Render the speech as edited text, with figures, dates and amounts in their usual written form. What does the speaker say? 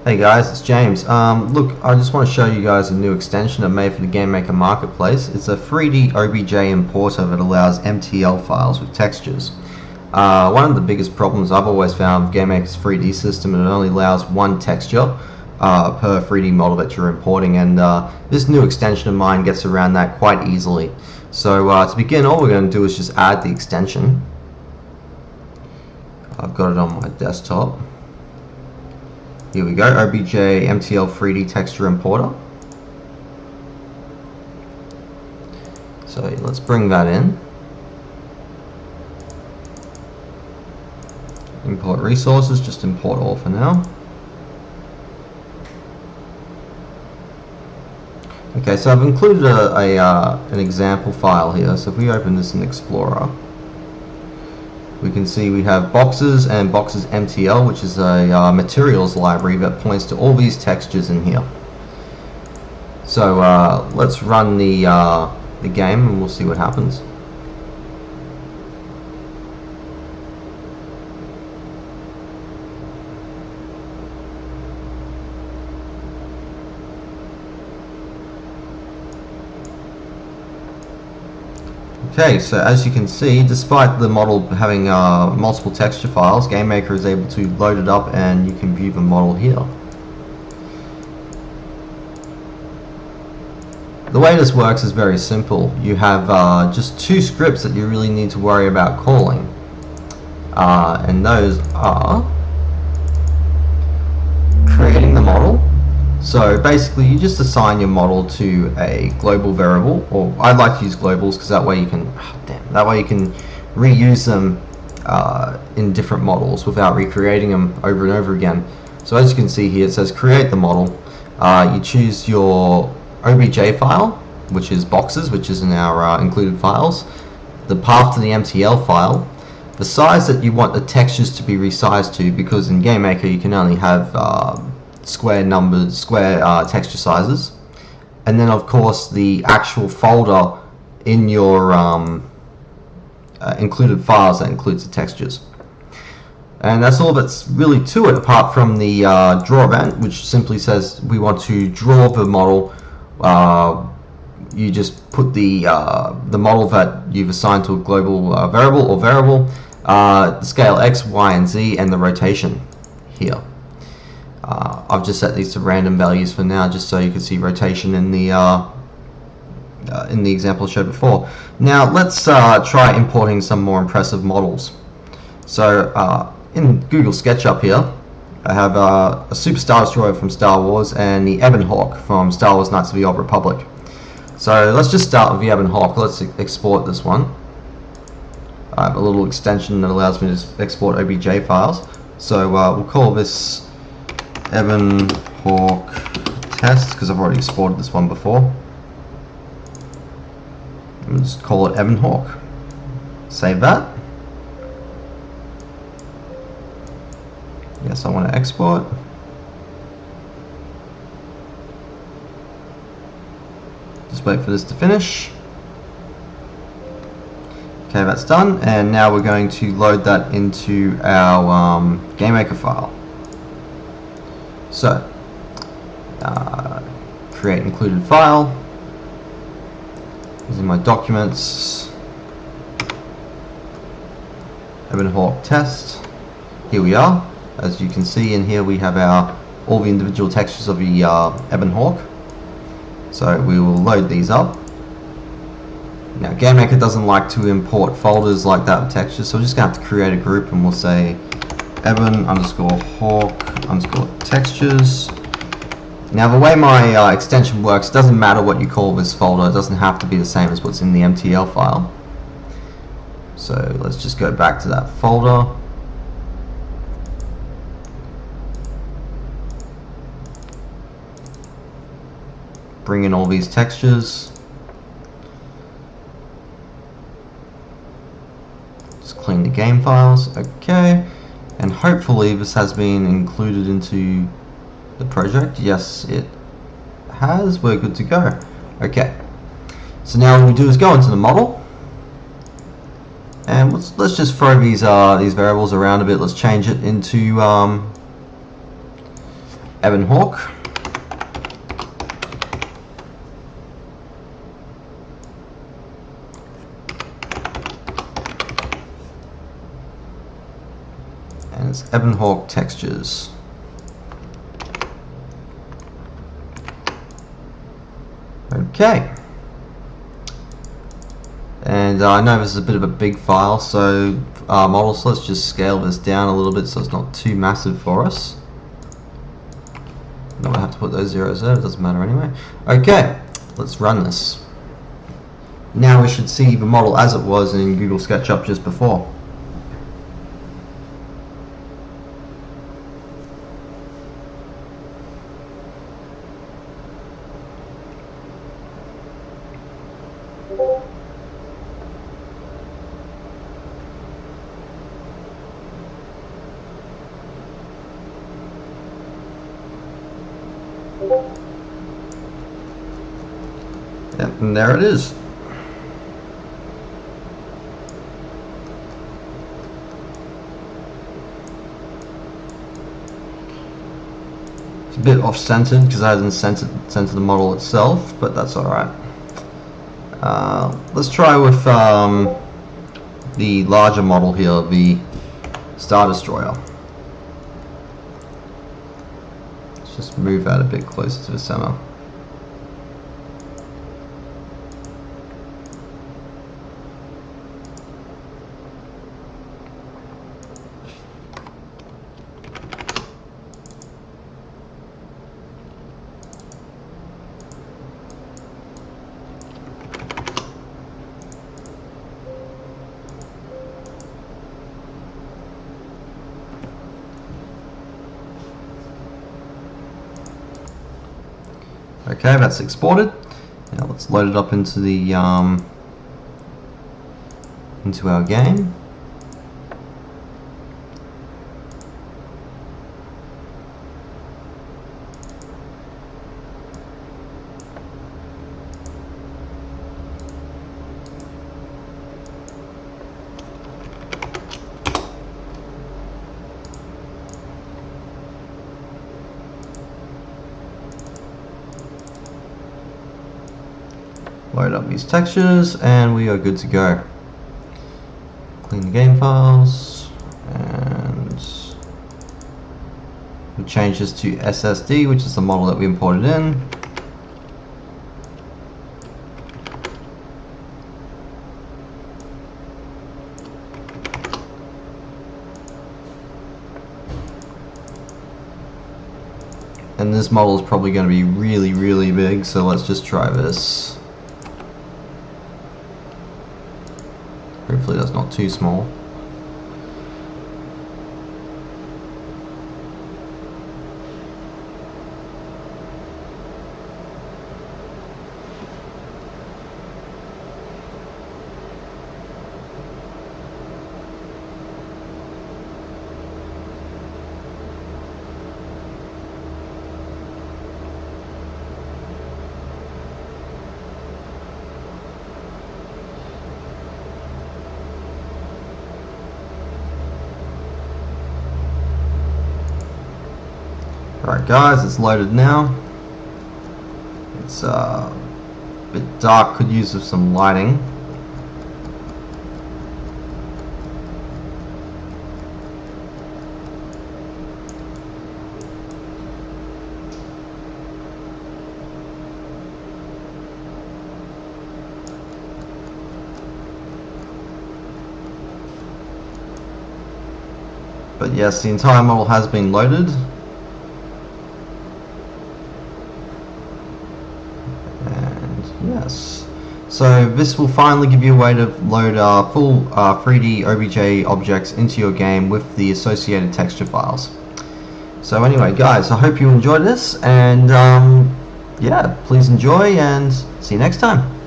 Hey guys, it's James. Look, I just want to show you guys a new extension I made for the GameMaker Marketplace. It's a 3D OBJ importer that allows MTL files with textures. One of the biggest problems I've always found with GameMaker's 3D system is it only allows one texture per 3D model that you're importing, and this new extension of mine gets around that quite easily. So to begin, all we're going to do is just add the extension. I've got it on my desktop. Here we go, obj mtl 3D texture importer. So let's bring that in. Import resources, just import all for now. Okay, so I've included an example file here. So if we open this in Explorer, we can see we have boxes and boxes mtl, which is a materials library that points to all these textures in here. So let's run the game and we'll see what happens. Okay, so as you can see, despite the model having multiple texture files, GameMaker is able to load it up and you can view the model here. The way this works is very simple. You have just two scripts that you really need to worry about calling, and those are creating the model. So basically you just assign your model to a global variable, or I like to use globals because that way you can reuse them in different models without recreating them over and over again. So as you can see here, it says create the model. You choose your OBJ file, which is boxes, which is in our included files, the path to the MTL file, the size that you want the textures to be resized to, because in GameMaker you can only have square texture sizes, and then of course the actual folder in your included files that includes the textures. And that's all that's really to it, apart from the draw event, which simply says we want to draw the model. You just put the model that you've assigned to a global variable, the scale X, Y, and Z, and the rotation here. I've just set these to random values for now, just so you can see rotation in the example I showed before. Now let's try importing some more impressive models. So in Google SketchUp here, I have a Super Star Destroyer from Star Wars and the Ebon Hawk from Star Wars Knights of the Old Republic. So let's just start with the Ebon Hawk. Let's export this one. I have a little extension that allows me to export OBJ files. So we'll call this Ebon Hawk test, because I've already exported this one before. We'll just call it Ebon Hawk. Save that. Yes, I want to export. Just wait for this to finish. Okay, that's done, and now we're going to load that into our GameMaker file. So, create included file. Using my documents, Ebon Hawk test. Here we are. As you can see in here, we have all the individual textures of the Ebon Hawk. So we will load these up. Now GameMaker doesn't like to import folders like that with textures, so we're just going to have to create a group, and we'll say Ebon _Hawk _textures. Now the way my extension works, it doesn't matter what you call this folder, it doesn't have to be the same as what's in the MTL file. So let's just go back to that folder. Bring in all these textures. Just clean the game files. Okay. And hopefully this has been included into the project. Yes, it has. We're good to go. Okay. So now what we do is go into the model. And let's just throw these variables around a bit. Let's change it into ebon hawk. And it's ebon hawk textures. Okay. And I know this is a bit of a big file, so models, let's just scale this down a little bit so it's not too massive for us. No, I have to put those zeros there, it doesn't matter anyway. Okay, let's run this. Now we should see the model as it was in Google SketchUp just before. Yep, and there it is. It's a bit off-centered because I didn't center the model itself, but that's alright. Let's try with the larger model here, the Star Destroyer. Let's just move that a bit closer to the center. Okay, that's exported. Now let's load it up into the into our game. Load up these textures and we are good to go. Clean the game files and we'll change this to SSD, which is the model that we imported in. And this model is probably going to be really, really big, so let's just try this. Hopefully that's not too small. Alright guys, it's loaded now. It's a bit dark, could use of some lighting. But yes, the entire model has been loaded. Yes, so this will finally give you a way to load full 3D OBJ objects into your game with the associated texture files. So anyway guys, I hope you enjoyed this, and yeah, please enjoy and see you next time.